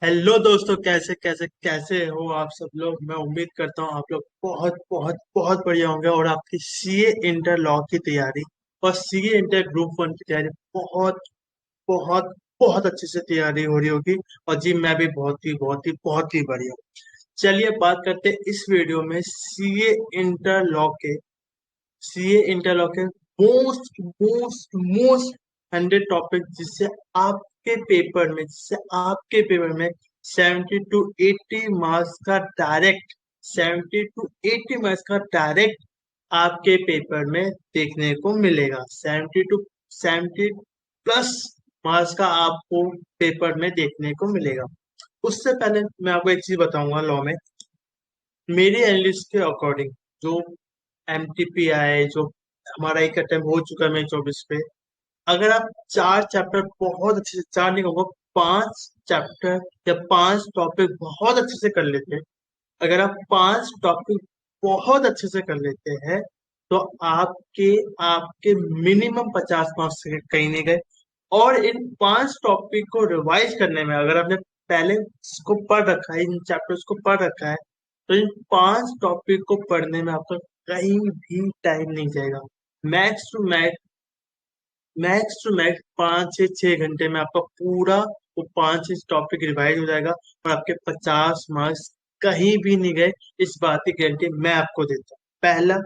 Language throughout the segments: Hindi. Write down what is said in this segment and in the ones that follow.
हेलो दोस्तों, कैसे कैसे कैसे हो आप सब लोग। मैं उम्मीद करता हूँ आप लोग बहुत बहुत बहुत बढ़िया होंगे और आपकी सीए इंटर लॉ की तैयारी और सीए इंटर ग्रुप वन की तैयारी बहुत बहुत बहुत अच्छे से तैयारी हो रही होगी। और जी मैं भी बहुत ही बढ़िया। चलिए बात करते हैं इस वीडियो में सीए इंटर लॉ के मोस्ट मोस्ट मोस्ट 100 टॉपिक जिससे आपके पेपर में 70 टू 80 मार्क्स का डायरेक्ट आपके पेपर में देखने को मिलेगा। 70 प्लस मार्क्स का आपको पेपर में देखने को मिलेगा। उससे पहले मैं आपको एक चीज बताऊंगा लॉ में। मेरी एनालिस्ट के अकॉर्डिंग जो एमटीपीआई जो हमारा एक अटेम्प्ट हो चुका है मई 24 पे, अगर आप 4 चैप्टर बहुत अच्छे से, चार नहीं कहूँगा, 5 चैप्टर या 5 टॉपिक बहुत अच्छे से कर लेते हैं। अगर आप 5 टॉपिक बहुत अच्छे से कर लेते हैं तो आपके आपके मिनिमम 50 मार्क्स से कहीं नहीं गए। और इन 5 टॉपिक को रिवाइज करने में, अगर आपने पहले इसको पढ़ रखा है, इन चैप्टर्स को पढ़ रखा है, तो इन 5 टॉपिक को पढ़ने में आपका कहीं भी टाइम नहीं जाएगा। Max to max max to max 5 से 6 घंटे में आपका पूरा वो 5 टॉपिक रिवाइज हो जाएगा और आपके 50 मार्क्स कहीं भी नहीं गए। इस बात की गारंटी मैं आपको देता हूँ। पहला,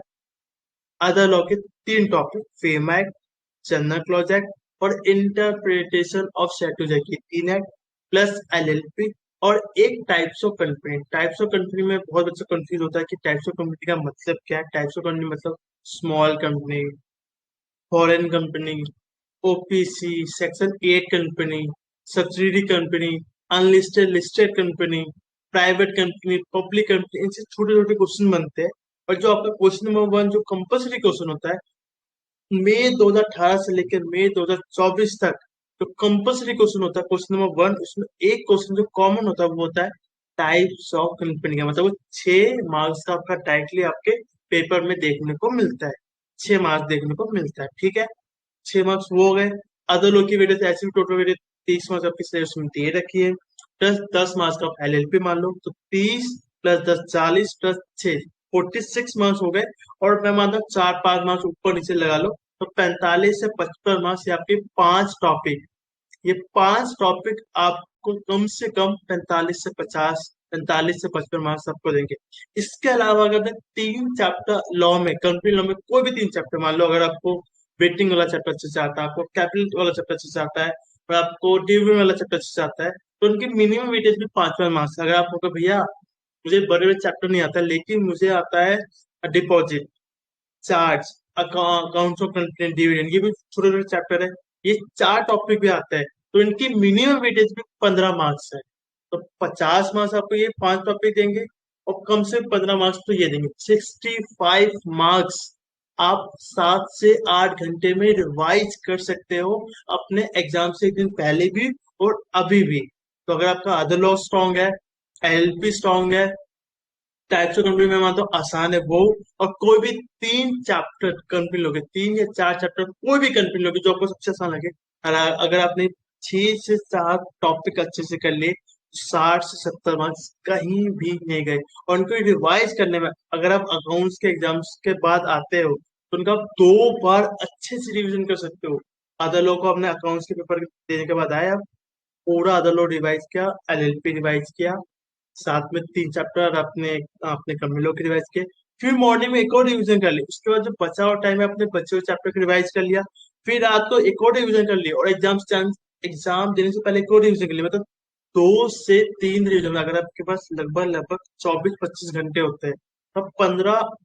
अदर लॉ के 3 topic, fame act, general clause act और इंटरप्रिटेशन ऑफ स्टैट्यूट की 3 एक्ट, प्लस एलएलपी और एक टाइप्स ऑफ कंपनी में बहुत बच्चा कंफ्यूज होता है कि टाइप्स ऑफ कंपनी का मतलब क्या है। टाइप्स ऑफ कंपनी मतलब small company, foreign company, OPC, section 8 company, subsidy company, unlisted listed company, private company, public company. इनसे छोटे छोटे क्वेश्चन बनते हैं। और जो आपका क्वेश्चन नंबर 1 जो कंपल्सरी क्वेश्चन होता है, मई 2018 से लेकर मई 2024 तक जो कंपल्सरी क्वेश्चन होता है, क्वेश्चन नंबर 1, उसमें एक क्वेश्चन जो कॉमन होता है वो होता है टाइप्स ऑफ कंपनी का। मतलब वो 6 मार्क्स का आपका डायरेक्टली आपके पेपर में देखने को मिलता है। 6 मार्क्स देखने को मिलता है, ठीक है। 6 मार्क्स वो हो गए। अदर लोग की वजह से ऐसे भी टोटल वजह 30 मार्क्स आपकी सिलेबस में दे रखी है। प्लस 10 मार्क्स का आप एलएलपी मान लो, तो 30 + 10 = 40 प्लस 6 46 मार्क्स हो गए। और मैं मानता हूँ 4 5 मार्क्स ऊपर नीचे लगा लो, तो 45 से 55 मार्क्स ये आपके 5 टॉपिक। ये 5 टॉपिक आपको कम से कम 45 से 50, 45 से 55 मार्क्स आपको देंगे। इसके अलावा अगर मैं 3 चैप्टर लॉ में, कंपनी लॉ में कोई भी 3 चैप्टर मान लो, अगर आपको वेटिंग वाला चैप्टर अच्छे से आता है, आपको कैपिटल वाला चैप्टर अच्छे से आता है और आपको डिविजन वाला चैप्टर अच्छे से आता है, तो उनकी मिनिमम वेटेज भी 5 5 मार्क्स। अगर आप होगा भैया मुझे बड़े बड़े चैप्टर नहीं आता लेकिन मुझे आता है deposit, charge, accounts of complaint, dividend, ये भी छोटे छोटे चैप्टर है, ये 4 टॉपिक भी आता है, तो इनकी मिनिमम वेटेज भी 15 मार्क्स है। तो 50 मार्क्स आपको ये 5 टॉपिक देंगे और कम से 15 मार्क्स तो ये देंगे। 65 मार्क्स आप 7 से 8 घंटे में रिवाइज कर सकते हो अपने एग्जाम से एक दिन पहले भी और अभी भी। तो अगर आपका अदर लॉ स्ट्रांग है, एलपी स्ट्रांग है, टाइप्स ऑफ कंपनी में मानता हूँ आसान है वो, और कोई भी 3 चैप्टर कंपनी लोगे, 3 या 4 चैप्टर कोई भी कंपनी लोगे जो आपको सबसे आसान लगे, और अगर आपने 6 से 7 टॉपिक अच्छे से कर लिए, 60 से 70 मार्क्स कहीं भी नहीं गए। और उनको रिवाइज करने में, अगर आप अकाउंट्स के एग्जाम्स के बाद आते हो तो उनका आप 2 बार अच्छे से रिवीजन कर सकते हो। अदर लोग को अपने अकाउंट्स के पेपर देने के बाद आए, पूरा अदर लॉ रिवाइज किया, एलएलपी रिवाइज किया, साथ में 3 चैप्टर अपने अपने कम्युनिटी की रिवाइज किए, फिर मॉर्निंग में एक और रिवीजन कर ली, उसके बाद जो बचा हुआ टाइम है अपने बचे हुए चैप्टर को रिवाइज कर लिया, फिर रात को एक और रिवीजन कर लिया, और एग्जाम देने से पहले एक और रिवीजन कर लिया। मतलब 2 से 3 रिवीजन, अगर आपके पास लगभग लगभग 24 25 घंटे होते हैं, तो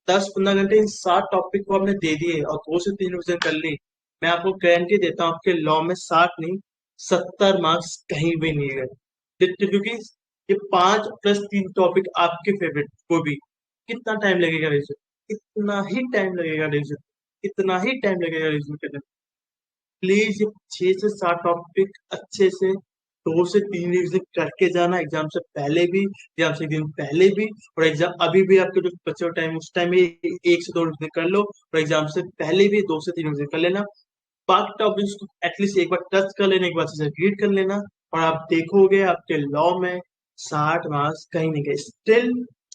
10 15 घंटे इन 7 टॉपिक को आपने दे दिए और 2 से 3 रिवीजन कर ली। मैं आपको गारंटी देता हूँ आपके लॉ में 60 नहीं 70 मार्क्स कहीं भी नहीं गए। क्योंकि ये 5 + 3 टॉपिक आपके फेवरेट को भी, कितना टाइम लगेगा रिविजन, इतना ही टाइम लगेगा रिविजन, इतना ही टाइम लगेगा रिविजन करने में। प्लीज ये 6 से 7 टॉपिक अच्छे से 2 से 3 रिविजन करके जाना, एग्जाम से पहले भी, एग्जाम से एक दिन पहले भी, और एग्जाम अभी भी आपके जो बचे हुए टाइम उस टाइम में 1 से 2 रिविजन कर लो, और एग्जाम से पहले भी 2 से 3 रिविजन कर लेना। बाकी टॉपिक्स को एटलीस्ट एक बार टच कर लेना, एक बार से रीड कर लेना, और आप देखोगे आपके लॉ में 60 मार्क्स कहीं नहीं गए। स्टिल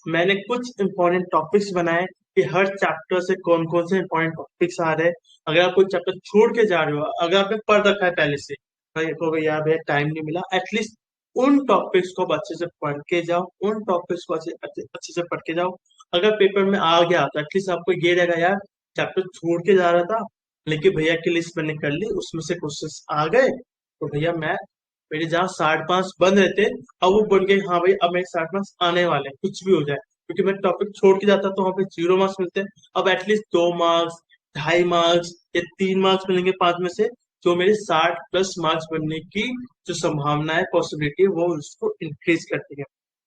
मैंने कुछ इंपॉर्टेंट टॉपिक्स बनाए कि हर चैप्टर से कौन कौन से इंपॉर्टेंट टॉपिक्स आ रहे हैं। अगर आप कोई चैप्टर छोड़ के जा रहे हो, अगर आपने पढ़ रखा है पहले से, भाई को यार भैया टाइम नहीं मिला, एटलीस्ट उन टॉपिक्स को आप अच्छे से पढ़ के जाओ, उन टॉपिक्स को अच्छे अच्छे अच्छे से पढ़ के जाओ। अगर पेपर में आ गया तो एटलीस्ट आपको ये रहेगा यार चैप्टर छोड़ के जा रहा था, लेकिन भैया की लिस्ट मैंने कर ली, उसमें से क्वेश्चंस आ गए, तो भैया मैं मेरे जहाँ 60 5 बन रहे थे, अब वो बन गए हाँ भाई अब मेरे 60 मार्क्स आने वाले हैं कुछ भी हो जाए, क्योंकि मैं टॉपिक छोड़ के जाता तो वहाँ पे 0 मार्क्स मिलते हैं। अब एटलीस्ट 2 मार्क्स, 2.5 मार्क्स या 3 मार्क्स मिलेंगे 5 में से, जो मेरे 60 प्लस मार्क्स बनने की जो संभावना है, पॉसिबिलिटी है, वो उसको इंक्रीज करती है।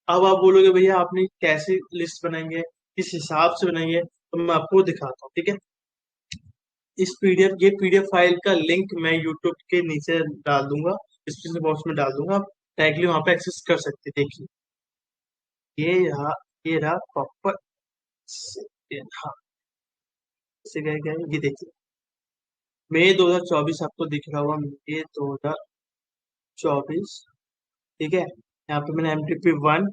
अब आप बोलोगे भैया आपने कैसे लिस्ट बनाएंगे, किस हिसाब से बनाएंगे, तो मैं आपको दिखाता हूँ, ठीक है। ये पीडीएफ फाइल का लिंक मैं यूट्यूब के नीचे डाल दूंगा, डिस्क्रिप्शन बॉक्स में डाल दूंगा, आप डायरेक्टली वहां पे एक्सेस कर सकते हैं। देखिए ये रहा, ये रहा प्रॉपर। हाँ, से गए गए ये देखिए, मई 2024 आपको दिख रहा होगा, मई 2024, ठीक है। यहाँ पे मैंने MTP 1,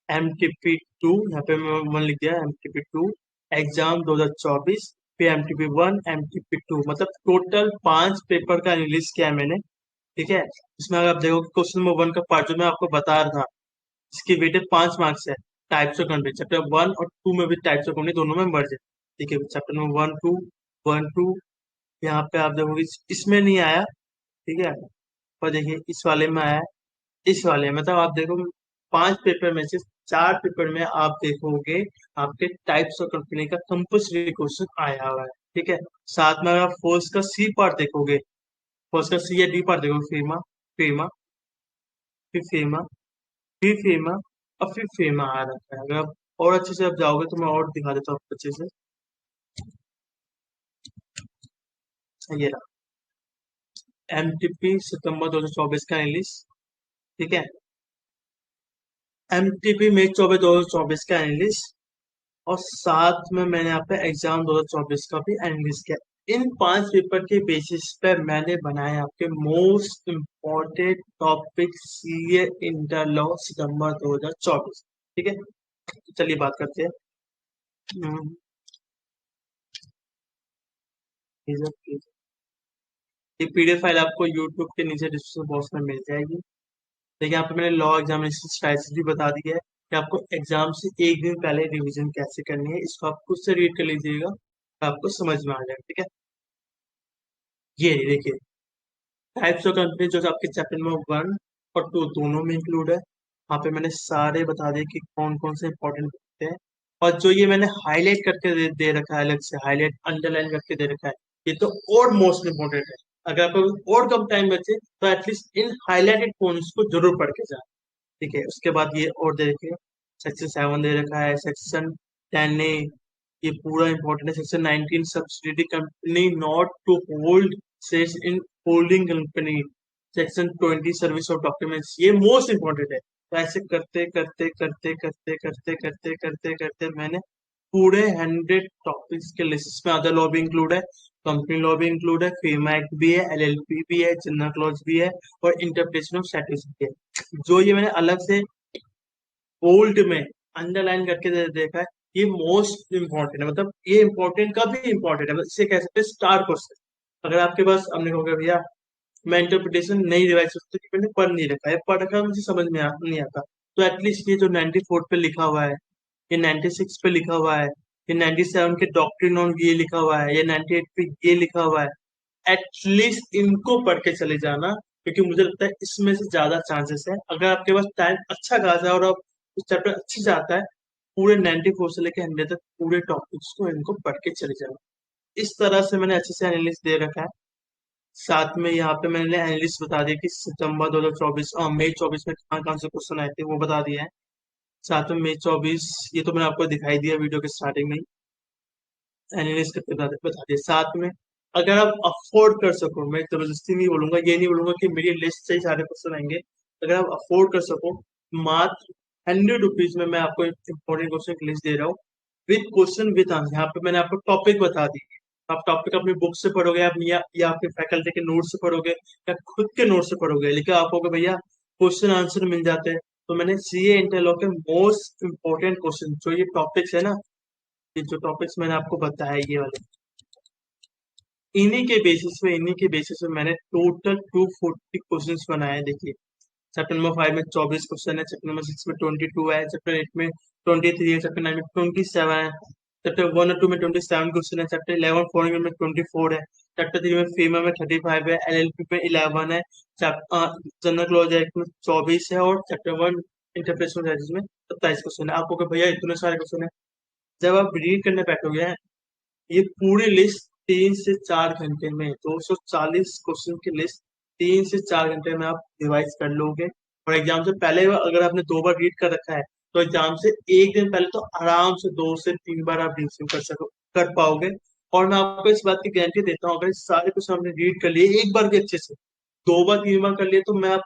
MTP 2, यहाँ पे मैं 1 लिख दिया, MTP 2 एग्जाम 2024, फिर MTP 1, MTP 2, मतलब टोटल 5 पेपर का एनालिसिस किया है मैंने, ठीक है। इसमें अगर आप देखोगे क्वेश्चन नंबर 1 का पार्ट जो मैं आपको बता रहा था, इसकी वेटेज 5 मार्क्स है। टाइप्स ऑफ कंट्री चैप्टर 1 और 2 में भी टाइप्स ऑफ कंट्री दोनों में मर्ज है, ठीक है। चैप्टर नंबर 1 2, यहाँ पे आप देखोगे इसमें नहीं आया, ठीक है, पर देखिए इस वाले में आया है, इस वाले में, मतलब आप देखो 5 पेपर में से 4 पेपर में आप देखोगे आपके टाइप्स ऑफ कंपनी का कंपल्सरी क्वेश्चन आया हुआ है, ठीक है। साथ में अगर आप फोर्स का सी पार्ट देखोगे, फोर्स का सी या डी पार्ट देखोगे, फीमा फीमा फिर फीमा फिर फीमा और फिर फीमा आ रखा है। अगर आप और अच्छे से आप जाओगे तो मैं और दिखा देता हूँ आपको अच्छे से। ये रहा MTP सितंबर 2024 का एनालिस, ठीक है। MTP मई 24 2024 का एनालिस, और साथ में मैंने यहाँ पे एग्जाम 2024 का भी एनालिस किया। इन 5 पेपर के बेसिस पे मैंने बनाए आपके most important topic CA inter law सितंबर 2024, ठीक है। तो चलिए बात करते हैं। हम्म, ये पीडीएफ फाइल आपको यूट्यूब के नीचे डिस्क्रिप्शन बॉक्स में मिल जाएगी। देखिए यहाँ पे मैंने लॉ एग्जामिनेशन स्ट्रैटेजी भी बता दी है कि आपको एग्जाम से एक दिन पहले रिवीजन कैसे करनी है, इसको आप खुद से रीड कर लीजिएगा तो आपको समझ में आ जाएगा, ठीक है। ये देखिए टाइप्स ऑफ कंपनी जो आपके चैप्टर नंबर 1 और 2 दोनों में इंक्लूड है। वहाँ पे मैंने सारे बता दिए कि कौन कौन से इंपॉर्टेंट होते हैं, और जो ये मैंने हाईलाइट करके दे रखा है, अलग से हाईलाइट अंडरलाइन करके दे रखा है, ये तो और मोस्ट इम्पोर्टेंट है। अगर आपको और कम टाइम बचे तो एटलीस्ट इन हाईलाइटेड पॉइंट्स को जरूर पढ़ के जाए, ठीक है। उसके बाद ये और दे रखे सेक्शन 7 दे रखा है, सेक्शन 10A, ये पूरा इंपॉर्टेंट है। Section 19 subsidy company not to hold shares in holding company, section 20 service of documents, ये मोस्ट इंपॉर्टेंट है। तो ऐसे करते करते करते करते करते करते करते करते मैंने पूरे 100 टॉपिक्स के लिस्ट में अदर लॉ भी इंक्लूड है, कंपनी लॉ भी इंक्लूड है, फेमा एक्ट भी है, LLP भी है, जनरल क्लॉज भी है, और इंटरप्रिटेशन ऑफ स्टैट्यूट भी है। जो ये मैंने अलग से बोल्ड में अंडरलाइन करके देखा है, ये मोस्ट इंपॉर्टेंट है, मतलब ये इंपॉर्टेंट का भी इंपॉर्टेंट है, मतलब इसे कह सकते हैं स्टार क्वेश्चन। अगर आपके पास हमने कहोगे भैया मैं इंटरप्रिटेशन नहीं रिवाइज करता कि मैंने पढ़ नहीं रखा है, पढ़ रखा है मुझे समझ में नहीं आता, तो एटलीस्ट ये जो 94 पे लिखा हुआ है, ये 96 पे लिखा हुआ है, ये 97 के डॉक्ट्रिन ऑन ये लिखा हुआ है, ये 98 पे ये लिखा हुआ है, एटलीस्ट इनको पढ़ के चले जाना, क्योंकि मुझे लगता है इसमें से ज्यादा चांसेस है। अगर आपके पास टाइम अच्छा खासा है और आप उस चैप्टर अच्छे से आता है, पूरे 94 से लेकर 100 तक पूरे टॉपिक्स को इनको पढ़ के चले जाना। इस तरह से मैंने अच्छे से एनालिस्ट दे रखा है। साथ में यहाँ पे मैंने एनालिस्ट बता दिया कि सितंबर 2024 मई 24 में कहाँ कहाँ से क्वेश्चन आए थे वो बता दिया है। साथ में मई 24, ये तो मैंने आपको दिखाई दिया वीडियो के स्टार्टिंग में, एनालिस्ट करके बता दिया। साथ में अगर आप अफोर्ड कर सको, मैं जबरदस्ती नहीं बोलूंगा, ये नहीं बोलूंगा कि मेरी लिस्ट से ही सारे क्वेश्चन आएंगे, अगर आप अफोर्ड कर सको, मात्र 100 रुपीज में मैं आपको इंपॉर्टेंट क्वेश्चन की लिस्ट दे रहा हूँ, विद क्वेश्चन विद आंसर। यहाँ पे मैंने आपको टॉपिक बता दी, आप टॉपिक अपनी बुक से पढ़ोगे, आप या आपके फैकल्टी के नोट से पढ़ोगे या खुद के नोट से पढ़ोगे, लेकिन आप कहोगे भैया क्वेश्चन आंसर मिल जाते हैं। तो मैंने सीए इंटरलॉ के मोस्ट इंपॉर्टेंट क्वेश्चन जो ये टॉपिक्स है ना, ये जो टॉपिक्स मैंने आपको बताया ये वाले, इन्हीं के बेसिस पे मैंने टोटल 240 क्वेश्चंस बनाए। देखिए चैप्टर नंबर 5 में 24 क्वेश्चन है, चैप्टर नंबर 6 में 22 है, चैप्टर 8 में 23 है, चैप्टर 9 में 27 है, चैप्टर 1 और 2 में 27 क्वेश्चन है, चैप्टर 11 फॉरेन में 24 है, चैप्टर 3 में फीमा में 35 है, एलएलपी में 11 है, जनरल लॉज एक्ट में 24 है, और चैप्टर 1 इंटरप्रिटेशन में 27 क्वेश्चन है। आपको भैया इतने सारे क्वेश्चन है, जब आप रीड करने बैठोगे ये पूरी लिस्ट 3 से 4 घंटे में 240 क्वेश्चन की लिस्ट 3 से 4 घंटे में आप रिवाइज कर लोगे। और एग्जाम से पहले अगर आपने 2 बार रीड कर रखा है तो एग्जाम से एक दिन पहले तो आराम से 2 से 3 बार आप रिविजन कर पाओगे। और मैं आपको इस बात की गारंटी देता हूँ, अगर इस सारे क्वेश्चन आपने रीड कर लिए एक बार भी अच्छे से, 2 बार 3 बार कर लिए, तो मैं आप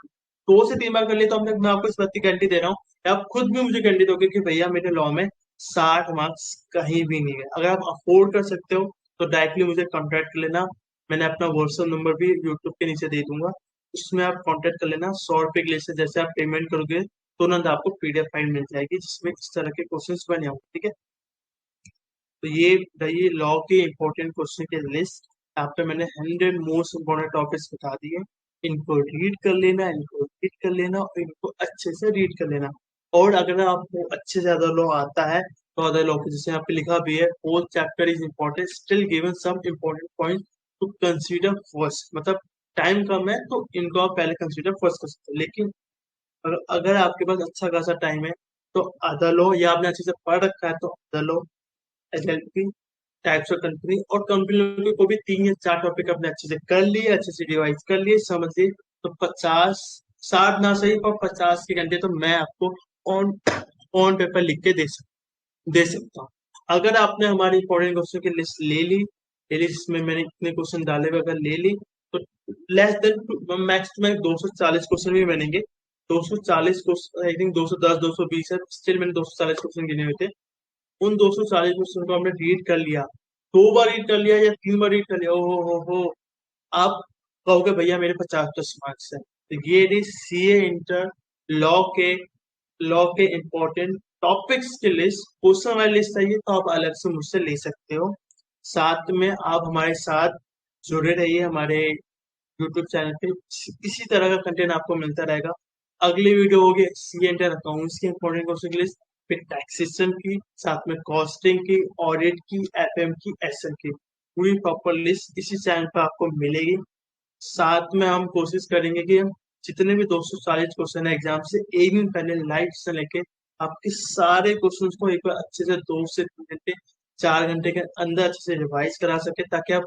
2 से 3 बार कर लिए तो मैं आपको इस बात की गारंटी दे रहा हूँ कि आप खुद भी मुझे गारंटी दोगे कि भैया मेरे लॉ में 60 मार्क्स कहीं भी नहीं है। अगर आप अफोर्ड कर सकते हो तो डायरेक्टली मुझे कांटेक्ट कर लेना। मैंने अपना व्हाट्सएप नंबर भी यूट्यूब के नीचे दे दूंगा, उसमें आप कांटेक्ट कर लेना। 100 रुपए के लिए से जैसे आप पेमेंट करोगे तुरंत आपको पीडीएफ फाइल मिल जाएगी जिसमें इस तरह के क्वेश्चंस बने होंगे। ठीक है, तो ये रही लॉ के इंपॉर्टेंट क्वेश्चन की लिस्ट। यहाँ पे मैंने 100 मोस्ट इंपॉर्टेंट टॉपिक्स बता दिए। इनको रीड कर लेना, इनको रीड कर लेना और इनको अच्छे से रीड कर लेना। और अगर आपको अच्छे से अदर लॉ आता है तो अदर लॉ के जैसे यहाँ पे लिखा भी है, whole chapter is important, still given some important point to consider first. मतलब टाइम कम है तो इनको आप पहले कंसीडर फर्स्ट कर सकते हो, लेकिन अगर आपके पास अच्छा खासा टाइम है तो अदर लॉ, या आपने अच्छे से पढ़ रखा है तो other law, SLP, types of company, और कंपनी को भी 3 या 4 टॉपिक अपने अच्छे से कर लिए, अच्छे से रिवाइज कर लिए, समझिए तो 50, 60 ना सही पर 50 के घंटे तो मैं आपको ऑन ऑन पेपर लिख के दे सकता हूँ। अगर आपने हमारी इंपॉर्टेंट क्वेश्चन की लिस्ट ले ली जिसमें मैंने इतने क्वेश्चन डाले हुए अगर ले ली तो less than max to max 240 question भी बनेंगे। 240 क्वेश्चन, आई थिंक 210 220 है, स्टिल मैंने 240 क्वेश्चन गिने हुए थे। उन 240 क्वेश्चन को हमने रीड कर लिया, 2 बार रीड कर लिया या 3 बार रीड कर लिया, ओ हो, आप कहोगे भैया मेरे 50 मार्क्स है। तो ये रही सीए इंटर लॉ के लॉ के इंपॉर्टेंट टॉपिक्स की लिस्ट। क्वेश्चन वाली लिस्ट चाहिए तो आप अलग से मुझसे ले सकते हो। साथ में आप हमारे साथ जुड़े रहिए, हमारे यूट्यूब चैनल पे इसी तरह का कंटेंट आपको मिलता रहेगा। अगली वीडियो होगी सी एंटर अकाउंट्स की इंपॉर्टेंट क्वेश्चन की लिस्ट, फिर टैक्सेशन की, साथ में कॉस्टिंग की, ऑडिट की, एफएम की, एसएम की, पूरी प्रॉपर लिस्ट इसी चैनल पे आपको मिलेगी। साथ में हम कोशिश करेंगे कि हम जितने भी 240 क्वेश्चन है एग्जाम से एक दिन पहले लाइव से लेके आपके सारे क्वेश्चंस को एक बार अच्छे से 2 से 3 घंटे 4 घंटे के अंदर अच्छे से रिवाइज करा सके, ताकि आप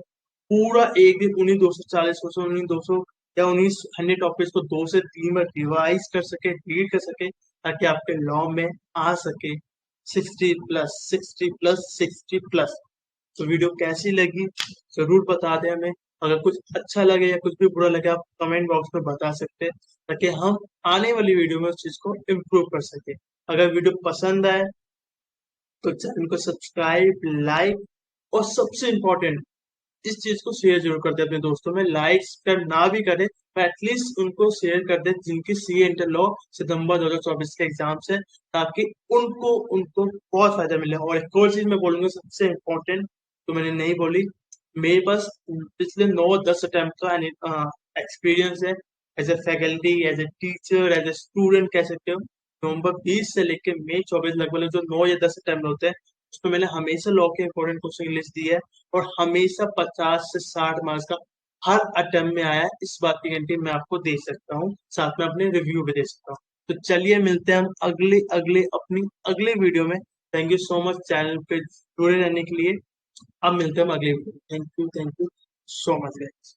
पूरा एक दिन उन्हीं 240 क्वेश्चन, उन्हीं 200 या उन्हीं 100 टॉपिक्स को 2 से 3 बार रिवाइज कर सके, रीड कर सके, ताकि आपके लॉ में आ सके 60+, 60+, 60+। तो वीडियो कैसी लगी जरूर बता दें हमें। अगर कुछ अच्छा लगे या कुछ भी बुरा लगे आप कमेंट बॉक्स में बता सकते हैं, ताकि हम आने वाली वीडियो में उस चीज को इम्प्रूव कर सके। अगर वीडियो पसंद आए तो चैनल को सब्सक्राइब, लाइक, और सबसे इम्पोर्टेंट इस चीज को शेयर जरूर कर दे अपने दोस्तों में। लाइक्स कर ना भी करे तो एटलीस्ट उनको शेयर कर दे जिनकी सीए इंटर लॉ सितंबर 2024 के एग्जाम से, ताकि उनको उनको बहुत फायदा मिले। और एक और चीज मैं बोलूंगा सबसे इम्पोर्टेंट, तो मैंने नहीं बोली, मेरे पास पिछले 9-10 अटेम्प्ट का एक्सपीरियंस है as a faculty, as a teacher, as a student कह सकते हो। नवंबर 20 से लेकर मई 24 लगभग जो 9 या 10 अटेम्प्ट होते हैं उसमें मैंने हमेशा लॉ के इंपॉर्टेंट क्वेश्चन की लिस्ट दी है, और हमेशा 50 से 60 मार्क्स का हर अटेम्प्ट में आया है। इस बात की गारंटी मैं आपको दे सकता हूँ, साथ में अपने रिव्यू भी दे सकता हूँ। तो चलिए मिलते हैं हम अगले अगले अपनी अगले वीडियो में। Thank you so much channel पे जुड़े रहने के लिए। अब मिलते हैं हम अगले video. Thank you so much guys.